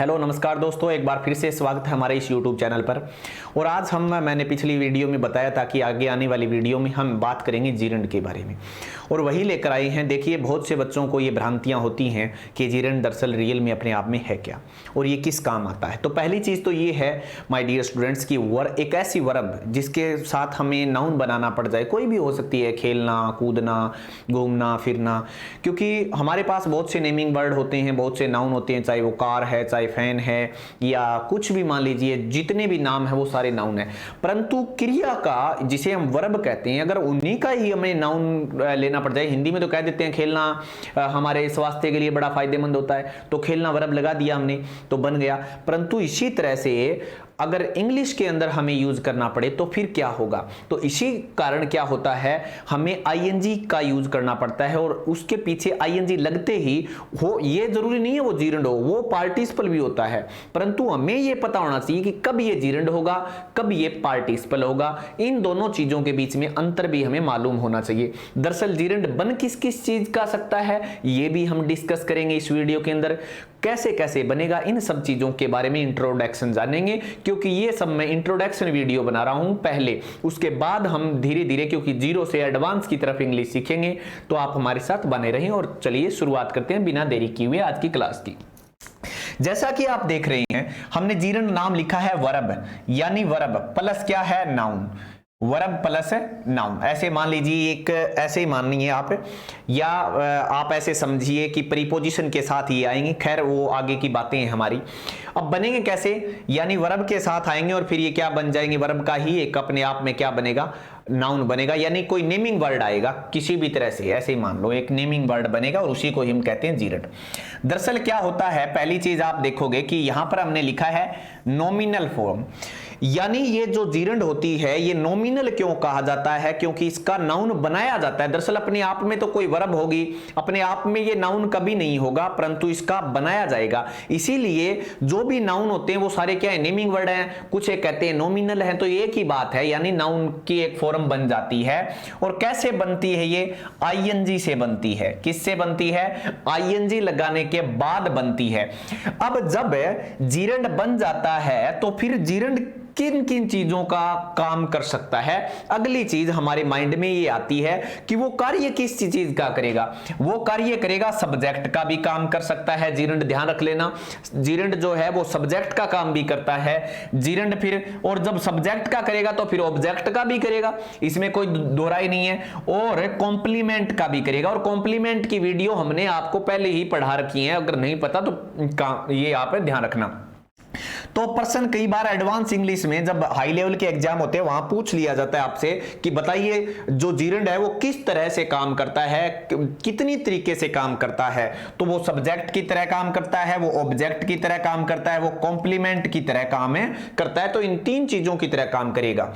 Hello नमस्कार दोस्तों, एक बार फिर से स्वागत है हमारे इस YouTube चैनल पर। और आज मैंने पिछली वीडियो में बताया था कि आगे आने वाली वीडियो में हम बात करेंगे जीरंड के बारे में, और वही लेकर आए हैं। देखिए, बहुत से बच्चों को ये भ्रांतियां होती हैं कि जीरंड दरअसल रियल में अपने आप में है क्या और ये किस काम आता है। तो पहली चीज़ तो ये है माय डियर स्टूडेंट्स की एक ऐसी वर्ब जिसके साथ हमें नाउन बनाना पड़ जाए। कोई भी हो सकती है, खेलना, कूदना, घूमना, फिरना, क्योंकि हमारे पास बहुत से नेमिंग वर्ड होते हैं, बहुत से नाउन होते हैं, चाहे वो कार है, चाहे फैन है, या कुछ भी मान लीजिए, जितने भी नाम है वो सारे नाउन है। परंतु क्रिया का जिसे हम वर्ब कहते हैं, अगर उन्हीं का ही हमें नाउन लेना पड़ जाए, हिंदी में तो कह देते हैं खेलना हमारे स्वास्थ्य के लिए बड़ा फायदेमंद होता है, तो खेलना वर्ब लगा दिया हमने तो बन गया। परंतु इसी तरह से अगर इंग्लिश के अंदर हमें यूज करना पड़े तो फिर क्या होगा, तो इसी कारण क्या होता है, हमें आईएनजी का यूज करना पड़ता है, और उसके पीछे आईएनजी लगते ही हो, ये जरूरी नहीं है वो जीरंड हो, वो पार्टिसिपल भी होता है, परंतु हमें ये पता होना चाहिए कि कब ये जीरंड होगा, कब ये पार्टिसिपल होगा। इन दोनों चीजों के बीच में अंतर भी हमें मालूम होना चाहिए। दरअसल जीरंड बन किस किस चीज का सकता है, ये भी हम डिस्कस करेंगे इस वीडियो के अंदर। कैसे कैसे बनेगा, इन सब चीजों के बारे में इंट्रोडक्शन जानेंगे, क्योंकि ये सब मैं इंट्रोडक्शन वीडियो बना रहा हूं पहले, उसके बाद हम धीरे धीरे, क्योंकि जीरो से एडवांस की तरफ इंग्लिश सीखेंगे, तो आप हमारे साथ बने रहें। और चलिए शुरुआत करते हैं बिना देरी किए हुए आज की क्लास की। जैसा कि आप देख रहे हैं, हमने जीरंड नाम लिखा है वर्ब, यानी वर्ब प्लस क्या है, नाउन। वर्ब प्लस नाउन, ऐसे मान लीजिए, एक ऐसे ही मानिए आप, या आप ऐसे समझिए कि प्रीपोजिशन के साथ ये आएंगे। खैर वो आगे की बातें हैं हमारी। अब बनेंगे कैसे, यानी वर्ब के साथ आएंगे और फिर ये क्या बन जाएंगे, वर्ब का ही एक अपने आप में क्या बनेगा, नाउन बनेगा, यानी कोई नेमिंग वर्ड आएगा किसी भी तरह से। ऐसे ही मान लो एक नेमिंग वर्ड बनेगा और उसी को हम कहते हैं जीरंड। दरअसल क्या होता है, पहली चीज आप देखोगे कि यहां पर हमने लिखा है नॉमिनल फॉर्म, यानी ये जो जीरंड होती है ये नॉमिनल क्यों कहा जाता है, क्योंकि इसका नाउन बनाया जाता है। दरअसल अपने आप में तो कोई वर्ब होगी, अपने आप में ये नाउन कभी नहीं होगा, परंतु इसका बनाया जाएगा। इसीलिए जो भी नाउन होते हैं वो सारे क्या है, नेमिंग वर्ड हैं, कुछ एक कहते हैं नॉमिनल है, तो एक ही बात है, यानी नाउन की एक फॉर्म बन जाती है। और कैसे बनती है ये, आईएनजी से बनती है। किससे बनती है, आईएनजी लगाने के बाद बनती है। अब जब जीरंड बन जाता है तो फिर जीरंड किन किन चीजों का काम कर सकता है, अगली चीज हमारे माइंड में ये आती है कि वो कार्य किस चीज का करेगा। वो कार्य करेगा, सब्जेक्ट का भी काम कर सकता है जीरंड, ध्यान रख लेना। जीरंड जो है वो सब्जेक्ट का काम भी करता है जीरंड फिर, और जब सब्जेक्ट का करेगा तो फिर ऑब्जेक्ट का भी करेगा, इसमें कोई दोहराई नहीं है, और कॉम्प्लीमेंट का भी करेगा। और कॉम्प्लीमेंट की वीडियो हमने आपको पहले ही पढ़ा रखी है, अगर नहीं पता तो ये आप ध्यान रखना। तो पर्सन कई बार एडवांस इंग्लिश में जब हाई लेवल के एग्जाम होते हैं वहां पूछ लिया जाता है आपसे कि बताइए जो जीरंड है वो किस तरह से काम करता है, कितनी तरीके से काम करता है। तो वो सब्जेक्ट की तरह काम करता है, वो ऑब्जेक्ट की तरह काम करता है, वो कॉम्प्लीमेंट की तरह काम करता है। तो इन तीन चीजों की तरह काम करेगा।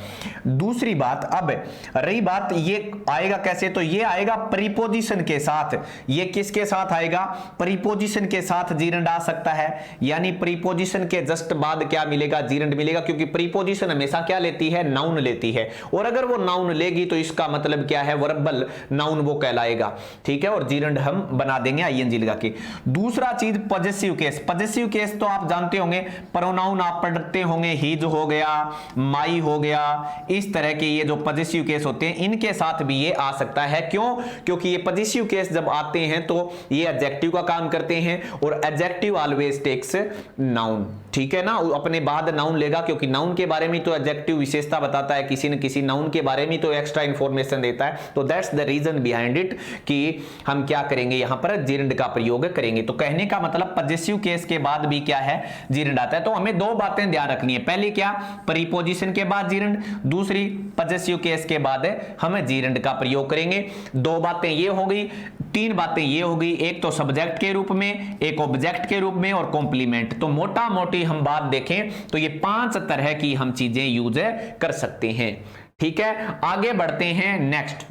दूसरी बात, अब रही बात ये आएगा कैसे, तो ये आएगा प्रीपोजिशन के साथ। ये किसके साथ आएगा, प्रीपोजिशन के साथ जीरंड आ सकता है, यानी प्रीपोजिशन के जस्ट बाद क्या मिलेगा, जीरंड मिलेगा, क्योंकि प्रीपोजिशन हमेशा क्या लेती है, नाउन लेती है, और अगर वो नाउन लेगी तो इसका मतलब क्या है, वर्बल नाउन वो कहलाएगा। ठीक है, और जीरंड हम बना देंगे आईएनजी लगा के। दूसरा चीज पजेसिव केस। पजेसिव केस तो आप जानते होंगे, प्रोनाउन आप पढ़ते होंगे, हिज हो गया, माई हो गया, इस तरह के ये जो पजेसिव केस होते हैं इनके साथ भी ये आ सकता है। क्यों, क्योंकि ये पजेसिव केस जब आते हैं तो ये एडजेक्टिव का काम करते हैं, और एडजेक्टिव ऑलवेज टेक्स नाउन। ठीक है ना, अपने बाद नाउन लेगा, क्योंकि नाउन के बारे में तो एडजेक्टिव विशेषता बताता है, किसी न किसी नाउन के बारे में तो एक्स्ट्रा इंफॉर्मेशन देता है। तो that's the reason behind it कि हम क्या करेंगे, यहां पर जीरंड का प्रयोग करेंगे। तो कहने का मतलब पजेसिव केस के बाद भी क्या है, जीरंड आता है। तो हमें दो बातें ध्यान रखनी है, पहली क्या, प्रीपोजिशन के बाद जीरंड, दूसरी पजेसिव केस के बाद हम जीरंड का प्रयोग करेंगे। दो बातें ये हो गई, तीन बातें ये हो गई, एक तो सब्जेक्ट के रूप में, एक ऑब्जेक्ट के रूप में, और कॉम्प्लीमेंट। तो मोटा मोटी हम बात देखें तो ये 5 तरह की हम चीजें यूज कर सकते हैं। ठीक है, आगे बढ़ते हैं। नेक्स्ट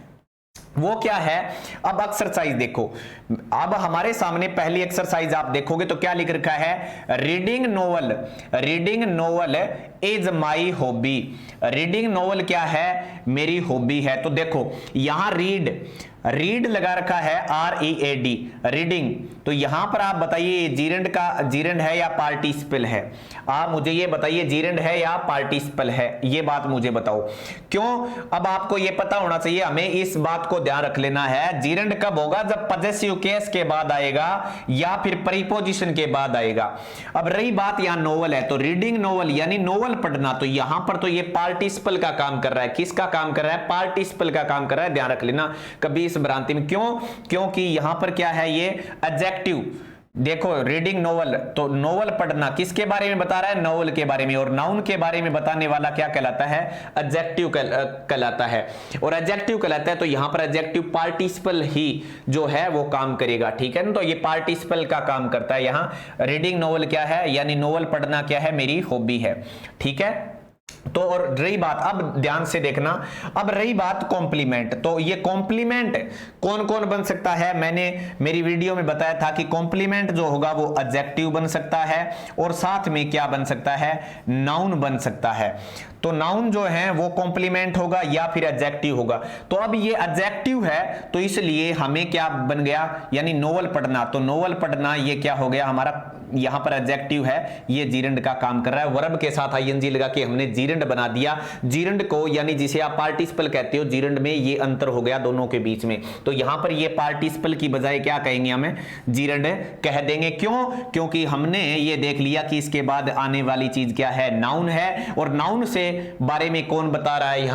वो क्या है, अब एक्सरसाइज देखो। अब हमारे सामने पहली एक्सरसाइज आप देखोगे तो क्या लिख रखा है, reading novel. Reading novel is my hobby. Reading novel क्या है, मेरी हॉबी है। तो देखो यहां रीड, रीड लगा रखा है READ, रीडिंग। तो यहां पर आप बताइए जीरेंड है या पार्टिसिपल है? आप मुझे ये बताइए जीरेंड है या पार्टिसिपल है, ये बात मुझे बताओ। क्यों? अब आपको ये पता होना चाहिए, हमें इस बात को ध्यान रख लेना है, जीरेंड कब होगा? जब पजेसिव केस के बाद आएगा या फिर प्रीपोजिशन के बाद आएगा। अब रही बात यहां नोवेल है, तो रीडिंग नोवेल यानी नोवेल पढ़ना, तो यहां पर तो ये पार्टिसिपल का काम कर रहा है। किसका काम कर रहा है? पार्टिसिपल का काम कर रहा है, ध्यान रख लेना कभी इस भ्रांति में। क्यों? क्योंकि यहां पर क्या है, ये एडजेक्टिव। देखो रीडिंग नोवेल, तो नोवेल पढ़ना किसके बारे में बता रहा है? नोवेल के बारे में। और नाउन के बारे में बताने वाला क्या कहलाता है? एडजेक्टिव कहलाता है। और एडजेक्टिव कहलाता है, तो यहां पर एडजेक्टिव पार्टिसिपल ही जो है वो काम करेगा, ठीक है ना। तो ये पार्टिसिपल का काम करता है। यहां रीडिंग नोवेल क्या है, यानी नोवेल पढ़ना क्या है? मेरी हॉबी है, ठीक है। तो और रही बात, अब ध्यान से देखना, अब रही बात कॉम्प्लीमेंट। तो ये कॉम्प्लीमेंट कौन कौन बन सकता है? मैंने मेरी वीडियो में बताया था कि कॉम्प्लीमेंट जो होगा वो एडजेक्टिव बन सकता है और साथ में क्या बन सकता है? नाउन बन सकता है। तो नाउन जो है वो कॉम्प्लीमेंट होगा या फिर एडजेक्टिव होगा। तो अब ये एडजेक्टिव है, तो इसलिए हमें क्या बन गया, यानी नोवेल पढ़ना। तो नोवेल पढ़ना ये क्या हो गया हमारा? यहां पर एडजेक्टिव है, ये जीरेंड का काम कर रहा है। वर्ब के साथ आईएनजी लगा के हमने जीरेंड बना दिया। जीरेंड को, यानी जिसे आप पार्टिसिपल कहते हो, जीरेंड में ये अंतर हो गया दोनों के बीच में। तो यहां पर ये पार्टिसिपल की बजाय क्या कहेंगे? हमें जीरेंड कह देंगे। क्यों? क्योंकि हमने ये देख लिया कि इसके बाद आने वाली चीज क्या है? नाउन है। और नाउन से बारे में कौन बता रहा है?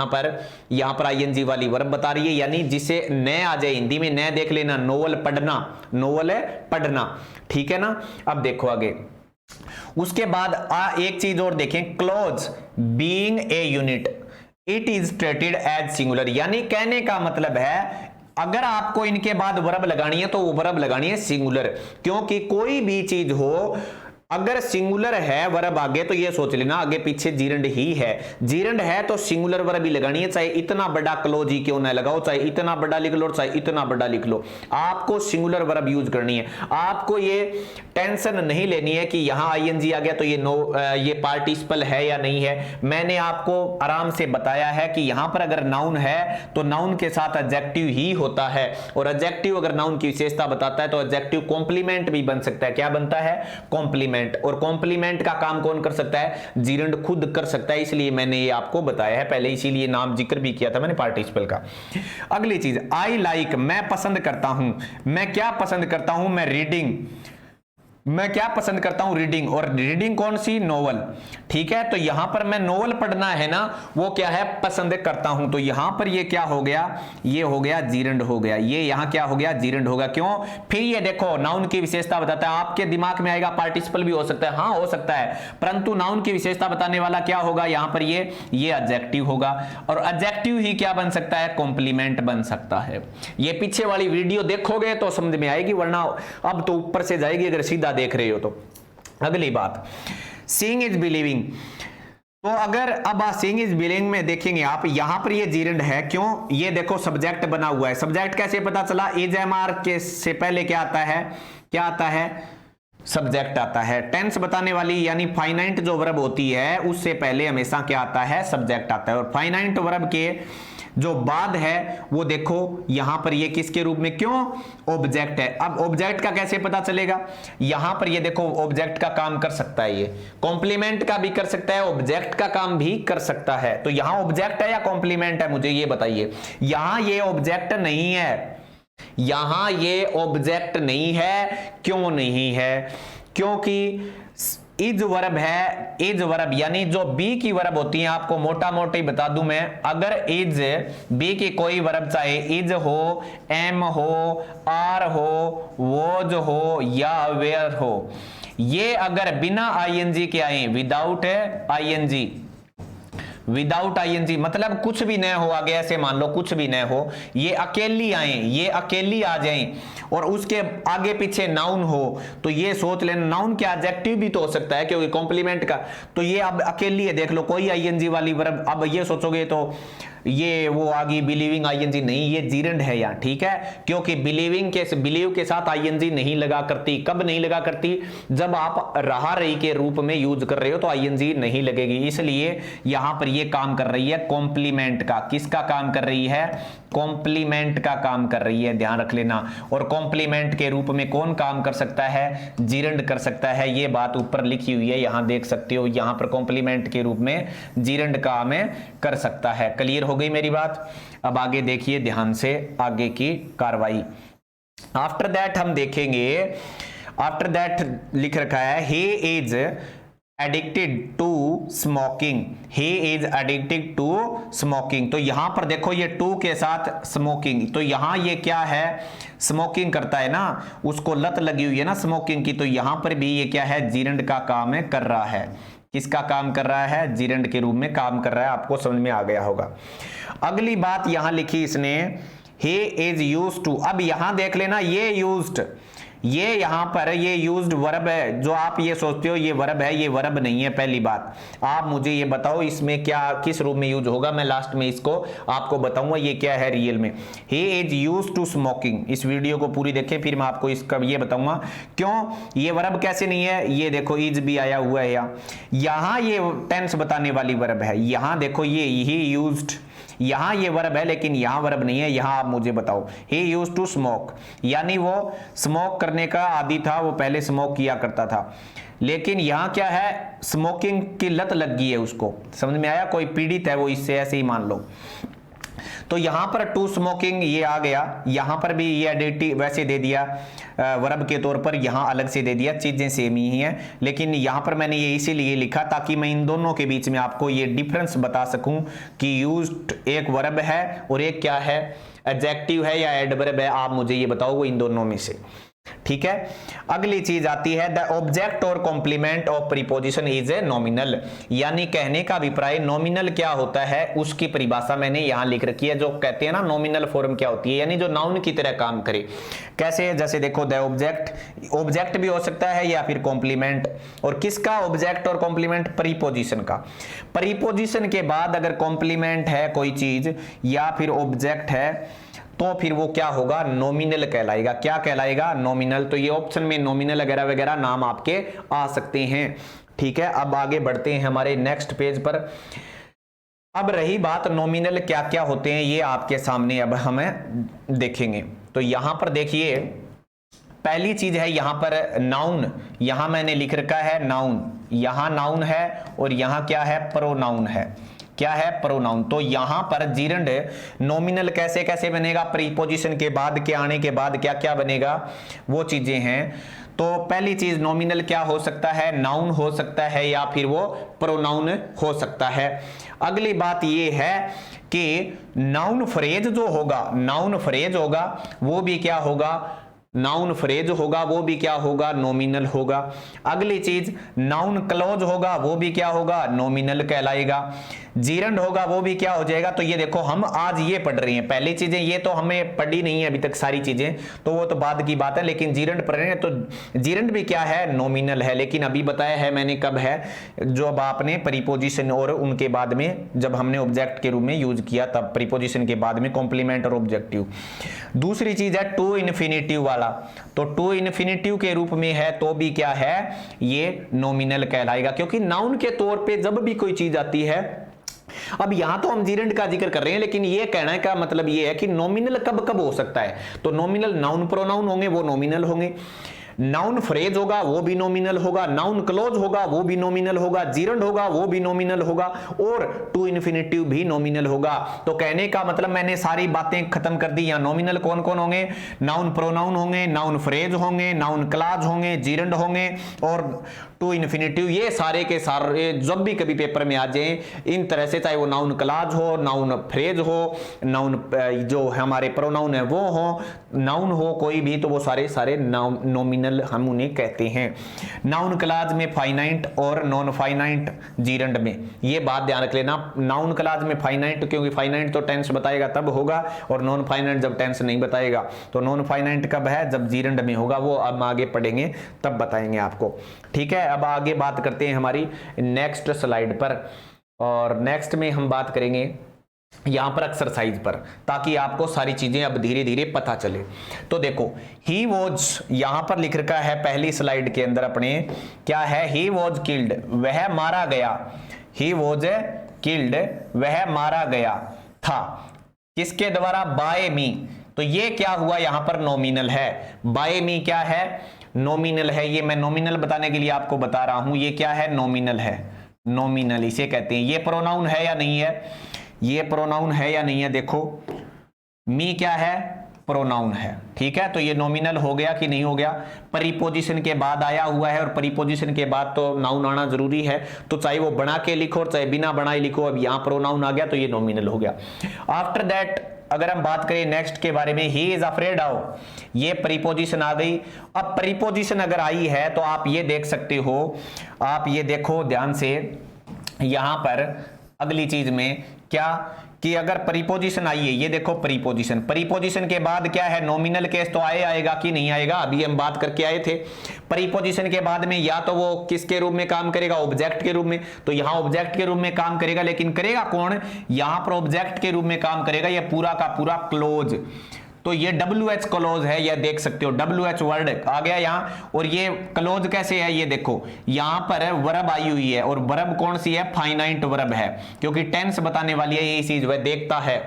यहां पर आईएनजी वाली वर्ब बता रही है, यानी जिसे न आ जाए, हिंदी में न देख लेना, नोवेल पढ़ना, नोवेल पढ़ना, ठीक है ना। अब देखो आगे, उसके बाद एक चीज और देखें, clothes being a unit it is treated as singular, यानी कहने का मतलब है अगर आपको इनके बाद वर्ब लगानी है तो वो वर्ब लगानी है सिंगुलर। क्योंकि कोई भी चीज हो, अगर सिंगुलर है वर्ब आगे, तो ये सोच लेना आगे पीछे जीरेंड ही है। जीरेंड है तो सिंगुलर वर्ब ही लगानी है, चाहे इतना बड़ा क्लोज ही क्यों ना लगाओ, चाहे इतना बड़ा लिख लो, चाहे इतना बड़ा लिख लो, आपको सिंगुलर वर्ब यूज करनी है। आपको ये टेंशन नहीं लेनी है कि यहां आईएनजी आ गया तो ये पार्टिसिपल है या नहीं है। मैंने आपको आराम से बताया है कि यहां पर अगर नाउन है तो नाउन के साथ एडजेक्टिव ही होता है, और एडजेक्टिव अगर नाउन की विशेषता बताता है तो एडजेक्टिव कॉम्प्लीमेंट भी बन सकता है। क्या बनता है? कॉम्प्लीमेंट। और कॉम्प्लीमेंट का काम कौन कर सकता है? जीरेंड खुद कर सकता है, इसलिए मैंने ये आपको बताया है पहले, इसीलिए नाम जिक्र भी किया था मैंने पार्टिसिपल का। अगली चीज, आई लाइक, मैं पसंद करता हूं। मैं क्या पसंद करता हूं? मैं रीडिंग। मैं क्या पसंद करता हूं? रीडिंग। और रीडिंग कौन सी? नोवेल, ठीक है। तो यहां पर मैं नोवेल पढ़ना है ना, वो क्या है? पसंद करता हूं। तो यहां पर ये क्या हो गया? ये हो गया जीरेंड हो गया। ये यहां क्या हो गया? जीरेंड होगा। क्यों? फिर ये देखो नाउन की विशेषता बताता है। आपके दिमाग में आएगा पार्टिसिपल भी हो सकता है, हाँ हो सकता है, परंतु नाउन की विशेषता बताने वाला क्या होगा? यहां पर ये एडजेक्टिव होगा। और एडजेक्टिव ही क्या बन सकता है? कॉम्प्लीमेंट बन सकता है। ये पीछे वाली वीडियो देखोगे तो समझ में आएगी, वरना अब तो ऊपर से जाएगी अगर सीधा देख रहे हो तो। अगली बात, सीइंग इज बिलीविंग। तो अगर अब सीइंग इज बिलीविंग में देखेंगे आप, यहां पर ये जीरेंड है। क्यों? ये देखो सब्जेक्ट बना हुआ है। सब्जेक्ट कैसे पता चला? इज एमआर के से पहले क्या आता है? क्या आता है? सब्जेक्ट आता है। टेंस बताने वाली यानी फाइनाइट जो वर्ब होती है उससे पहले हमेशा क्या आता है? सब्जेक्ट आता है। और फाइनाइट वर्ब के जो बाद है वो देखो यहां पर ये किसके रूप में? क्यों? ऑब्जेक्ट है। अब ऑब्जेक्ट का कैसे पता चलेगा? यहां पर ये देखो ऑब्जेक्ट का काम कर सकता है, ये कॉम्प्लीमेंट का भी कर सकता है, ऑब्जेक्ट का काम भी कर सकता है। तो यहां ऑब्जेक्ट है या कॉम्प्लीमेंट है? मुझे ये बताइए। यहां ये ऑब्जेक्ट नहीं है, यहां ये ऑब्जेक्ट नहीं है। क्यों नहीं है? क्योंकि इज वर्ब है। इज वर्ब यानी जो बी की वर्ब होती है, आपको मोटा मोटी बता दूं मैं, अगर इज बी की कोई वर्ब, चाहे इज हो, एम हो, आर हो, वोज हो या वेयर हो, ये अगर बिना आईएनजी के आए, विदाउट आईएनजी, विदाउट आईएनजी मतलब कुछ भी न हो आगे, ऐसे मान लो कुछ भी न हो, ये अकेली आए, ये अकेली आ जाएं और उसके आगे पीछे नाउन हो, तो ये सोच लेना नाउन के एडजेक्टिव भी तो हो सकता है क्योंकि कॉम्प्लीमेंट का। तो ये अब अकेली है, देख लो कोई आईएनजी वाली वर्ब। अब ये सोचोगे तो ये वो आ गई बिलीविंग आईएनजी, नहीं, ये जीरंड है यहाँ, ठीक है, क्योंकि बिलीविंग के बिलीव के साथ आईएनजी नहीं लगा करती। कब नहीं लगा करती? जब आप रहा रही के रूप में यूज कर रहे हो तो आईएनजी नहीं लगेगी। इसलिए यहां पर ये काम कर रही है कॉम्प्लीमेंट का। किसका काम कर रही है? कॉम्प्लीमेंट का काम कर रही है, ध्यान रख लेना। और कॉम्प्लीमेंट के रूप में कौन काम कर सकता है? जीरंड कर सकता है। ये बात ऊपर लिखी हुई है, यहां देख सकते हो, यहां पर कॉम्प्लीमेंट के रूप में जीरंड काम कर सकता है। क्लियर हो गई मेरी बात? अब आगे देखिए ध्यान से आगे की कार्रवाई। आफ्टर दैट हम देखेंगे, आफ्टर दैट लिख रखा है he is addicted to smoking, he is addicted to smoking. तो यहां पर देखो ये टू के साथ स्मोकिंग, तो यहां ये क्या है? स्मोकिंग करता है ना, उसको लत लगी हुई है ना स्मोकिंग की, तो यहां पर भी ये क्या है? जीरंड का काम कर रहा है। किसका काम कर रहा है? जीरंड के रूप में काम कर रहा है। आपको समझ में आ गया होगा। अगली बात यहां लिखी इसने, he is used to। अब यहां देख लेना, ये यूज्ड, ये यहां पर ये यूज्ड वर्ब है। जो आप ये सोचते हो ये वर्ब है, ये वर्ब नहीं है। पहली बात आप मुझे ये बताओ इसमें क्या, किस रूप में यूज होगा? मैं लास्ट में इसको आपको बताऊंगा ये क्या है रियल में। he is used to smoking। इस वीडियो को पूरी देखें, फिर मैं आपको इसका ये बताऊंगा क्यों ये वर्ब कैसे नहीं है। ये देखो इज भी आया हुआ है यहां ये टेंस बताने वाली वर्ब है। यहां देखो ये he used, यहां ये वर्ब है लेकिन यहां वर्ब नहीं है। यहां आप मुझे बताओ, he used to smoke, यानी वो स्मोक करने का आदी था, वो पहले स्मोक किया करता था। लेकिन यहां क्या है? स्मोकिंग की लत लग गई है उसको। समझ में आया? कोई पीड़ित है वो इससे, ऐसे ही मान लो। तो यहां पर टू स्मोकिंग ये आ गया, यहां पर भी ये एडिटिव वैसे दे दिया वर्ब के तौर पर, यहां अलग से दे दिया। चीजें सेम ही हैं, लेकिन यहां पर मैंने ये इसीलिए लिखा ताकि मैं इन दोनों के बीच में आपको ये डिफरेंस बता सकूं कि यूज्ड एक वर्ब है और एक क्या है? एडजेक्टिव है या एडवर्ब है। आप मुझे ये बताओ वो इन दोनों में से, ठीक है। अगली चीज आती है द ऑब्जेक्ट और complement of preposition is a nominal, यानी कहने का अभिप्राय नॉमिनल क्या होता है उसकी परिभाषा मैंने यहां लिख रखी है। जो कहते हैं ना नॉमिनल फॉर्म क्या होती है, यानी जो नाउन की तरह काम करे। कैसे? जैसे देखो द ऑब्जेक्ट, ऑब्जेक्ट भी हो सकता है या फिर कॉम्प्लीमेंट। और किसका ऑब्जेक्ट और कॉम्प्लीमेंट? प्रीपोजिशन का। प्रीपोजिशन के बाद अगर कॉम्प्लीमेंट है कोई चीज या फिर ऑब्जेक्ट है तो फिर वो क्या होगा? नॉमिनल कहलाएगा। क्या कहलाएगा? नॉमिनल। तो ये ऑप्शन में नॉमिनल वगैरह वगैरह नाम आपके आ सकते हैं, ठीक है। अब आगे बढ़ते हैं हमारे नेक्स्ट पेज पर। अब रही बात नॉमिनल क्या क्या होते हैं, ये आपके सामने अब हमें देखेंगे। तो यहां पर देखिए पहली चीज है यहां पर नाउन, यहां मैंने लिख रखा है नाउन, यहां नाउन है और यहां क्या है? प्रोनाउन है। क्या है? प्रोनाउन। तो यहां पर जीरंड नॉमिनल कैसे कैसे बनेगा? प्रीपोजिशन के बाद के आने के बाद क्या क्या बनेगा वो चीजें हैं। तो पहली चीज नॉमिनल क्या हो सकता है? नाउन हो सकता है या फिर वो प्रोनाउन हो सकता है। अगली बात ये है कि नाउन फ्रेज जो होगा, नाउन फ्रेज होगा वो भी क्या होगा? नाउन फ्रेज होगा वो भी क्या होगा? नॉमिनल होगा। अगली चीज नाउन क्लॉज होगा वो भी क्या होगा? नॉमिनल कहलाएगा। जीरंड होगा वो भी क्या हो जाएगा? तो ये देखो हम आज ये पढ़ रहे हैं, पहली चीजें ये तो हमें पढ़ी नहीं है अभी तक सारी चीजें, तो वो तो बाद की बात है, लेकिन जीरंड पढ़ रहे हैं तो जीरंड भी क्या है? नॉमिनल है। लेकिन अभी बताया है मैंने कब है? जब आपने प्रीपोजिशन और उनके बाद में जब हमने ऑब्जेक्ट के रूप में यूज किया तब, प्रीपोजिशन के बाद में कॉम्प्लीमेंट और ऑब्जेक्टिव। दूसरी चीज है टू इन्फिनिटिव वाला, तो टू इन्फिनिटिव के रूप में है तो भी क्या है? ये नॉमिनल कहलाएगा, क्योंकि नाउन के तौर पे जब भी कोई चीज आती है, अब यहां तो हम जीरंड का जिक्र कर रहे हैं लेकिन ये कहने का मतलब ये है कि नॉमिनल कब कब हो सकता है। तो नॉमिनल नाउन प्रोनाउन होंगे वो नॉमिनल होंगे, नाउन फ्रेज होगा वो भी नॉमिनल होगा, नाउन क्लोज होगा वो भी नॉमिनल होगा, जीरंड होगा वो भी नॉमिनल होगा और टू इन्फिनिटिव भी नॉमिनल होगा। तो कहने का मतलब मैंने सारी बातें खत्म कर दी। यहां नॉमिनल कौन कौन होंगे? नाउन प्रोनाउन होंगे, नाउन फ्रेज होंगे, नाउन क्लॉज होंगे, जीरंड होंगे और टू इन्फिनिटिव। ये सारे के सारे जब भी कभी पेपर में आ जाए इन तरह से, चाहे वो नाउन क्लॉज हो, नाउन फ्रेज हो, नाउन जो हमारे प्रोनाउन है वो हो, नाउन हो कोई भी, तो वो सारे सारे नॉमिनल हम उन्हें कहते हैं। नाउन क्लॉज में फाइनाइट और नॉन फाइनाइट जीरंड में, ये बात ध्यान रख लेना। नाउन क्लॉज में फाइनाइट, क्योंकि फाइनाइट तो टेंस बताएगा तब होगा, और नॉन फाइनाइट जब टेंस नहीं बताएगा। तो नॉन फाइनाइट कब है? जब जीरंड में होगा, वो अब आगे पढ़ेंगे तब बताएंगे आपको, ठीक है। अब आगे बात करते हैं हमारी नेक्स्ट स्लाइड पर, और नेक्स्ट में हम बात करेंगे यहां पर एक्सरसाइज पर, ताकि आपको सारी चीजें अब धीरे धीरे पता चले। तो देखो ही वॉज यहां पर लिख रखा है पहली स्लाइड के अंदर अपने, क्या है, ही वॉज किल्ड, वह मारा गया, ही वॉज किल्ड, वह मारा गया था, किसके द्वारा, बाय मी। तो ये क्या हुआ, यहां पर नॉमिनल है, बाय मी क्या है, नॉमिनल है। ये मैं नॉमिनल बताने के लिए आपको बता रहा हूं, ये क्या है, नॉमिनल है, नॉमिनल इसे कहते हैं। ये प्रोनाउन है या नहीं है, ये प्रोनाउन है या नहीं है, देखो मी क्या है, प्रोनाउन है, ठीक है। तो ये नॉमिनल हो गया कि नहीं हो गया, प्रीपोजिशन के बाद आया हुआ है, और प्रीपोजिशन के बाद तो नाउन आना जरूरी है, तो चाहे वो बना के लिखो और चाहे बिना बनाए लिखो, अब यहां प्रोनाउन आ गया तो ये नॉमिनल हो गया। आफ्टर दैट अगर हम बात करें नेक्स्ट के बारे में, ही इज अफ्रेड ऑफ, ये प्रीपोजिशन आ गई। अब प्रीपोजिशन अगर आई है तो आप ये देख सकते हो, आप ये देखो ध्यान से, यहां पर अगली चीज में क्या, कि अगर प्रीपोजिशन आई है, ये देखो प्रीपोजिशन, प्रीपोजिशन के बाद क्या है, नॉमिनल केस तो आएगा कि नहीं आएगा, अभी हम बात करके आए थे। प्रीपोजिशन के बाद में या तो वो किसके रूप में काम करेगा, ऑब्जेक्ट के रूप में, तो यहां ऑब्जेक्ट के रूप में काम करेगा, लेकिन करेगा कौन, यहां पर ऑब्जेक्ट के रूप में काम करेगा ये पूरा का पूरा क्लोज। तो ये WH क्लोज है, ये देख सकते हो WH वर्ड आ गया यहां। और ये क्लोज कैसे है, ये देखो यहां पर वर्ब आई हुई है, और वर्ब कौन सी है, फाइनाइट वर्ब है, क्योंकि टेंस बताने वाली है ये चीज, वह देखता है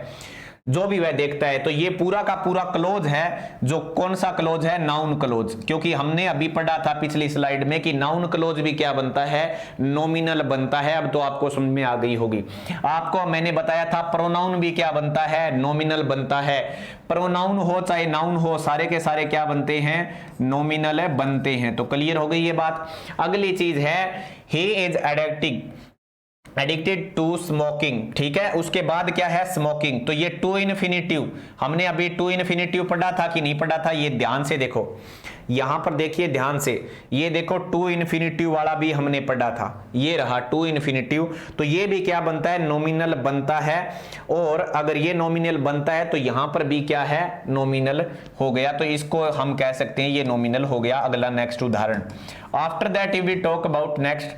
जो भी वह देखता है। तो ये पूरा का पूरा क्लोज है, जो कौन सा क्लोज है, नाउन क्लोज, क्योंकि हमने अभी पढ़ा था पिछली स्लाइड में कि नाउन क्लोज भी क्या बनता है, नॉमिनल बनता है। अब तो आपको समझ में आ गई होगी। आपको मैंने बताया था प्रोनाउन भी क्या बनता है, नॉमिनल बनता है। प्रोनाउन हो चाहे नाउन हो, सारे के सारे क्या बनते हैं, नॉमिनल बनते हैं। तो क्लियर हो गई ये बात। अगली चीज है, he is addicted to smoking, ठीक है। उसके बाद क्या है, स्मोकिंग, तो ये टू इन्फिनिटिव, हमने अभी टू इन्फिनिटिव पढ़ा था कि नहीं पढ़ा था, ये ध्यान से देखो, यहां पर देखिए ध्यान से, ये देखो टू इन्फिनिटिव वाला भी हमने पढ़ा था, ये रहा टू इन्फिनिटिव। तो ये भी क्या बनता है, नॉमिनल बनता है। और अगर ये नॉमिनल बनता है तो यहां पर भी क्या है, नॉमिनल हो गया, तो इसको हम कह सकते हैं ये नॉमिनल हो गया। अगला नेक्स्ट उदाहरण, after that we talk about next,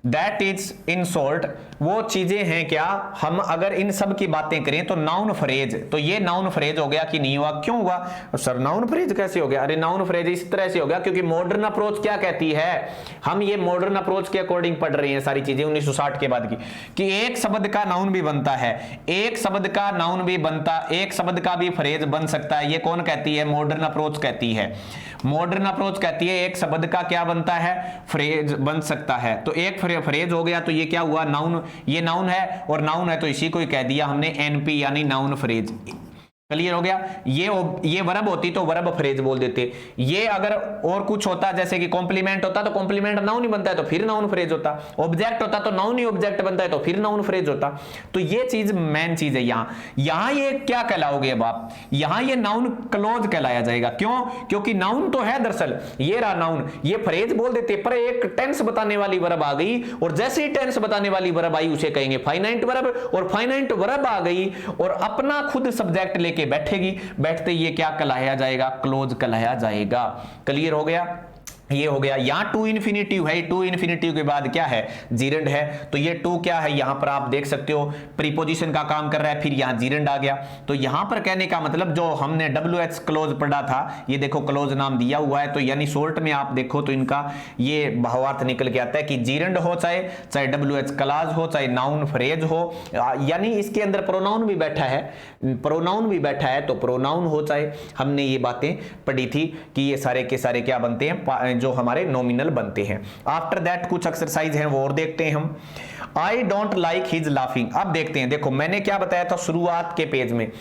that is in short, वो चीजें हैं क्या, हम अगर इन सब की बातें करें तो नाउन फ्रेज, तो ये नाउन फ्रेज हो गया कि नहीं हुआ, क्यों हुआ सर, नाउन फ्रेज कैसे हो गया, अरे नाउन फ्रेज इस तरह से हो गया क्योंकि मॉडर्न अप्रोच क्या कहती है, हम ये मॉडर्न अप्रोच के अकॉर्डिंग पढ़ रहे हैं सारी चीजें 1960 के बाद की, कि एक शब्द का नाउन भी बनता है, एक शब्द का नाउन भी बनता, एक शब्द का भी फ्रेज बन सकता है। ये कौन कहती है, मॉडर्न अप्रोच कहती है। मॉडर्न अप्रोच कहती है एक शब्द का क्या बनता है, फ्रेज बन सकता है। तो एक फ्रेज हो गया, तो ये क्या हुआ, नाउन, ये नाउन है, और नाउन है तो इसी को ही कह दिया हमने एनपी यानी नाउन फ्रेज। क्लियर हो गया। ये वर्ब होती तो वर्ब फ्रेज बोल देते। ये अगर और कुछ होता, जैसे कि कॉम्प्लीमेंट होता तो कॉम्प्लीमेंट नाउन ही बनता है तो फिर नाउन फ्रेज होता, ऑब्जेक्ट होता तो नाउन ही ऑब्जेक्ट बनता है तो फिर नाउन फ्रेज होता। तो ये चीज मेन चीज है। यहां ये क्या कहलाओगे अब आप, यहां ये नाउन क्लोज कहलाया जाएगा। क्यों, क्योंकि नाउन तो है दरअसल, ये रहा नाउन, ये फ्रेज बोल देते, पर एक टेंस बताने वाली वर्ब आ गई, और जैसे ही टेंस बताने वाली वर्ब आई उसे कहेंगे फाइनाइट वर्ब, और फाइनाइट वर्ब आ गई और अपना खुद सब्जेक्ट लेके बैठेगी, बैठते ये क्या कहलाया जाएगा, क्लोज कहलाया जाएगा। क्लियर हो गया। ये हो गया। यहां टू इन्फिनिटिव है, टू इन्फिनिटिव के बाद क्या है, जीरेंड है। तो ये टू क्या है, यहां पर आप देख सकते हो प्रीपोजिशन का काम कर रहा है, फिर यहां जीरेंड आ गया। तो यहां पर कहने का मतलब जो हमने WH क्लोज पढ़ा था, ये देखो क्लोज नाम दिया हुआ है, तो यानी शॉर्ट में आप देखो तो इनका ये भावार्थ निकल के आता है कि जीरेंड हो, चाहे WH क्लाज हो, चाहे नाउन फ्रेज हो, यानी इसके अंदर प्रोनाउन भी बैठा है, प्रोनाउन भी बैठा है, तो प्रोनाउन हो चाहे, हमने ये बातें पढ़ी थी कि ये सारे के सारे क्या बनते हैं, जो हमारे नॉमिनल बनते हैं। आफ्टर दैट कुछ एक्सरसाइज हैं वो और देखते हैं हम। I don't like his laughing. अब देखते हैं, देखो मैंने क्या बताया था शुरुआत के पेज में,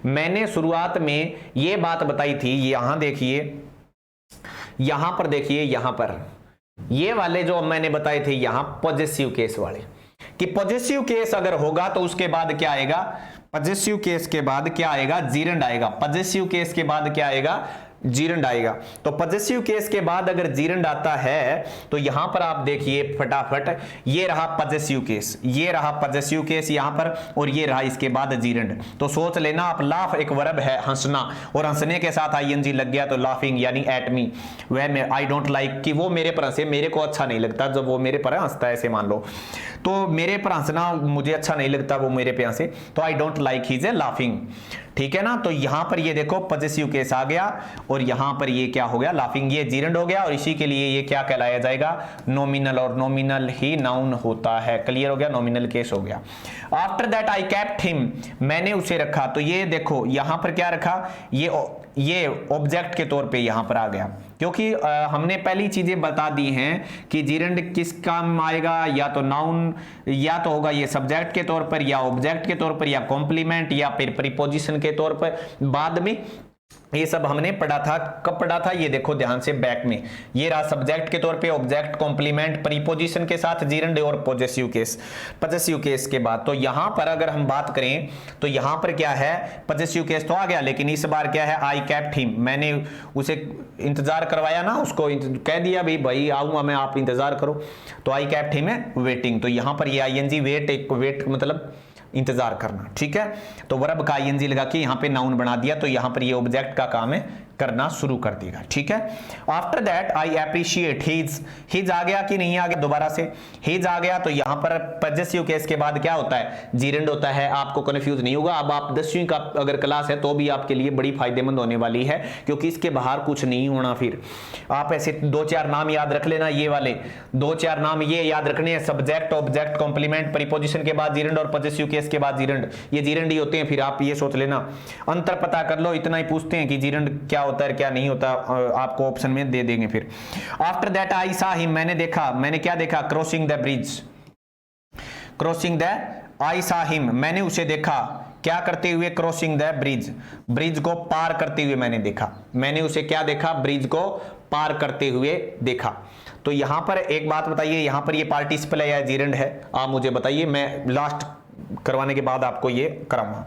मैंने शुरुआत में ये बात बताई थी, यहां देखिए, यहां पर देखिए, यहां पर ये वाले जो मैंने बताए थे यहां पॉजेसिव केस वाले, कि पॉजेसिव केस अगर होगा तो उसके बाद क्या आएगा, पॉजेसिव केस के बाद क्या आएगा, जीरेंड आएगा। पॉजेसिव केस के बाद क्या आएगा, जीरंड आएगा। तो पॉजेसिव केस के बाद अगर जीरंड आता है तो यहां पर आप देखिए फटाफट, ये रहा पॉजेसिव केस, ये रहा पॉजेसिव केस यहां पर, और ये रहा इसके बाद जीरंड। तो सोच लेना आप, लाफ एक वर्ब है हंसना, और हंसने के साथ आईएनजी लग गया तो लाफिंग यानी एट मी, वह मैं आई डोंट लाइक कि वो मेरे पर हंसे, मेरे को अच्छा नहीं लगता जब वो मेरे पर हंसता है, ऐसे मान लो। तो मेरे पर हंसना मुझे अच्छा नहीं लगता, वो मेरे पे हंसे, तो I don't like his A laughing, ठीक है ना। तो यहां पर ये देखो पॉजेसिव केस आ गया, और यहां पर ये क्या हो गया, लाफिंग, ये जीरंड हो गया, और इसी के लिए ये क्या कहलाया जाएगा, नॉमिनल, और नॉमिनल ही नाउन होता है। क्लियर हो गया, नॉमिनल केस हो गया। After that I kept him, मैंने उसे रखा, तो ये देखो यहां पर क्या रखा, ये ऑब्जेक्ट के तौर पे यहां पर आ गया, क्योंकि हमने पहली चीजें बता दी हैं कि जीरंड किस काम आएगा, या तो नाउन, या तो होगा ये सब्जेक्ट के तौर पर, या ऑब्जेक्ट के तौर पर, या कॉम्प्लीमेंट, या फिर प्रीपोजिशन के तौर पर बाद में। ये सब हमने पढ़ा था, कब पढ़ा था, ये देखो ध्यान से बैक में, ये रहा सब्जेक्ट के तौर पे, ऑब्जेक्ट, कॉम्प्लीमेंट, प्रीपोजिशन के साथ जीरंड, और पॉजेसिव केस के बाद। तो यहां पर अगर हम बात करें तो यहां पर क्या है, पॉजेसिव केस तो आ गया, लेकिन इस बार क्या है, आई केप्ट हिम, मैंने उसे इंतजार करवाया ना, उसको कह दिया भाई आऊंगा मैं, आप इंतजार करो, तो आई केप्ट हिम है वेटिंग। तो यहां पर ये आईएनजी वेट, एक वेट मतलब इंतजार करना, ठीक है। तो वर्ब का आईएनजी लगा के यहां पे नाउन बना दिया, तो यहां पर ये ऑब्जेक्ट का काम है, करना शुरू कर देगा, ठीक है। After that I appreciate his आ गया कि नहीं आ गया, दोबारा से हिज आ गया, तो यहां पर पॉजेसिव केस के बाद क्या होता है, जीरंड होता है। आपको कंफ्यूज नहीं होगा, अब आप 10वीं का अगर क्लास है तो भी आपके लिए बड़ी फायदेमंद होने वाली है, क्योंकि इसके बाहर कुछ नहीं होना। फिर आप ऐसे 2-4 नाम याद रख लेना, ये वाले 2-4 नाम ये याद रखने हैं, सब्जेक्ट, ऑब्जेक्ट, कॉम्प्लीमेंट, प्रीपोजिशन के बाद जीरंड, और पॉजेसिव केस के बाद जीरंड, ये जीरंड ही होते हैं। फिर आप ये सोच लेना, अंतर पता कर लो, इतना ही पूछते हैं कि जीरंड क्या होता है क्या नहीं होता, आपको ऑप्शन में दे देंगे। फिर आफ्टर दैट आई सा हिम, मैंने देखा, मैंने क्या देखा, क्रॉसिंग द आई सा हिम, मैंने उसे देखा, क्या करते हुए, क्रॉसिंग द ब्रिज को पार करते हुए मैंने देखा, मैंने उसे क्या देखा, ब्रिज को पार करते हुए देखा। तो यहां पर एक बात बताइए, यहां पर ये पार्टिसिपल है या जीरंड है, आप मुझे बताइए, मैं लास्ट करवाने के बाद आपको ये कराऊंगा।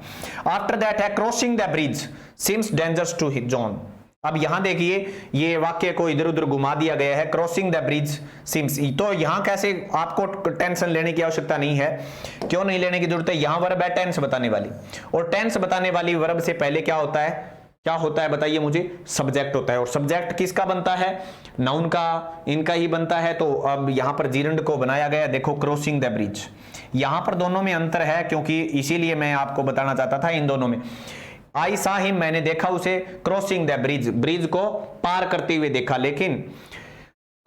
आफ्टर दैट है crossing the bridge seems dangerous to John. अब यहां देखिए, ये वाक्य को इधर उधर घुमा दिया गया है, क्रॉसिंग द ब्रिज सीम्स, तो यहां कैसे, आपको टेंशन लेने की आवश्यकता नहीं है। क्यों नहीं लेने की जरूरत है, यहां वर्ब है टेंस बताने वाली, और टेंस बताने वाली वर्ब से पहले क्या होता है बताइए मुझे, सब्जेक्ट होता है, और सब्जेक्ट किसका बनता है, नाउन का, इनका ही बनता है। तो अब यहां पर जीरंड को बनाया गया, देखो क्रॉसिंग द ब्रिज, यहां पर दोनों में अंतर है, क्योंकि इसीलिए मैं आपको बताना चाहता था इन दोनों में। आई सा हिम, मैंने देखा उसे, क्रॉसिंग द ब्रिज को पार करते हुए देखा, लेकिन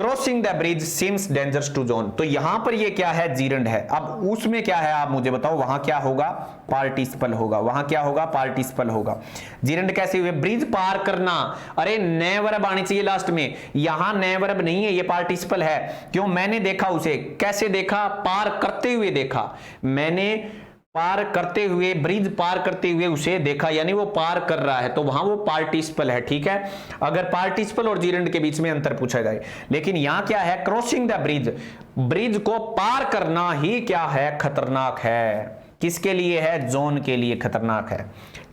crossing the bridge seems dangerous to John, तो यहां पर ये क्या है, जीरंड है। अब उसमें क्या है, आप मुझे बताओ, वहां क्या होगा, पार्टिसिपल होगा, वहां क्या होगा, पार्टिसिपल होगा। जीरंड कैसे हुए, ब्रिज पार करना, अरे नए वर्ब आनी चाहिए लास्ट में, यहां नए वर्ब नहीं है, ये पार्टिसिपल है। क्यों, मैंने देखा उसे, कैसे देखा, पार करते हुए देखा, मैंने पार करते हुए, ब्रिज पार करते हुए उसे देखा, यानी वो पार कर रहा है, तो वहां वो पार्टिसिपल है, ठीक है। अगर पार्टिसिपल और जीरंड के बीच में अंतर पूछा जाए, लेकिन यहां क्या है, क्रॉसिंग द ब्रिज को पार करना ही क्या है, खतरनाक है। किसके लिए है, जोन के लिए खतरनाक है,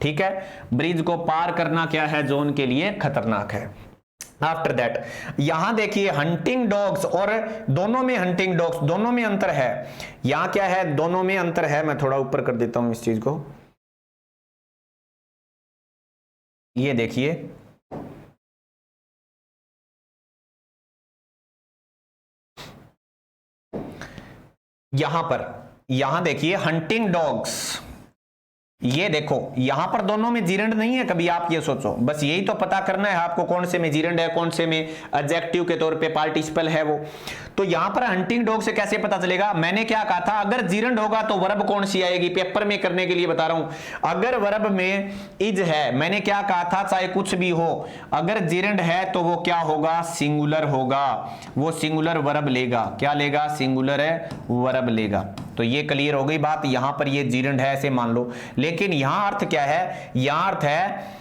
ठीक है। ब्रिज को पार करना क्या है, जोन के लिए खतरनाक है। आफ्टर दैट यहां देखिए, हंटिंग डॉग्स, और दोनों में हंटिंग डॉग्स, दोनों में अंतर है। यहां क्या है, दोनों में अंतर है, मैं थोड़ा ऊपर कर देता हूं इस चीज को, ये देखिए, यहां देखिए, हंटिंग डॉग्स, ये देखो यहां पर दोनों में जीरंड नहीं है, कभी आप ये सोचो, बस यही तो पता करना है आपको, कौन से में जीरंड है, कौन से में एडजेक्टिव के तौर पे पार्टिसिपल है वो। तो यहां पर हंटिंग डॉग से कैसे पता चलेगा, मैंने क्या कहा था, अगर जीरंड होगा तो वर्ब कौन सी आएगी, पेपर में करने के लिए बता रहा हूं। अगर वर्ब में इज है, मैंने क्या कहा था, चाहे कुछ भी हो, अगर जीरंड है तो वो क्या होगा, सिंगुलर होगा, वो सिंगुलर वर्ब लेगा, क्या लेगा, सिंगुलर है वर्ब लेगा। तो ये क्लियर हो गई बात, यहां पर ये जीरंड है ऐसे मान लो, लेकिन यहां अर्थ क्या है, यहां अर्थ है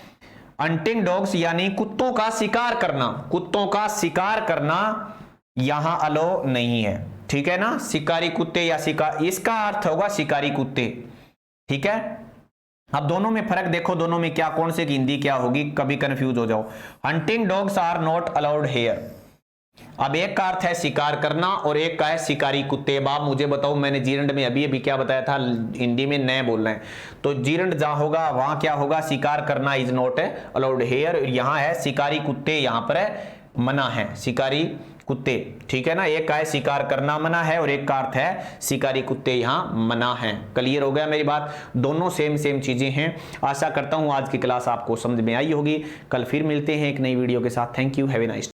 हंटिंग डॉग्स यानी कुत्तों का शिकार करना, कुत्तों का शिकार करना यहां अलो नहीं है, ठीक है ना। शिकारी कुत्ते या शिकार, इसका अर्थ होगा शिकारी कुत्ते, ठीक है। अब दोनों में फर्क देखो, दोनों में क्या, कौन से की हिंदी क्या होगी, कभी कंफ्यूज हो जाओ। Hunting dogs are not allowed here. अब एक का अर्थ है शिकार करना और एक का है शिकारी कुत्ते। अब आप मुझे बताओ, मैंने जीरंड में अभी अभी क्या बताया था, हिंदी में नए बोल रहे हैं, तो जीरंड जहां होगा वहां क्या होगा, शिकार करना इज नॉट अलाउड हेयर। यहां है शिकारी कुत्ते, यहां पर है मना है, शिकारी कुत्ते, ठीक है ना। एक का है शिकार करना मना है और एक का अर्थ है शिकारी कुत्ते यहां मना है। क्लियर हो गया मेरी बात, दोनों सेम चीजें हैं। आशा करता हूं आज की क्लास आपको समझ में आई होगी। कल फिर मिलते हैं एक नई वीडियो के साथ। Thank you, have a nice.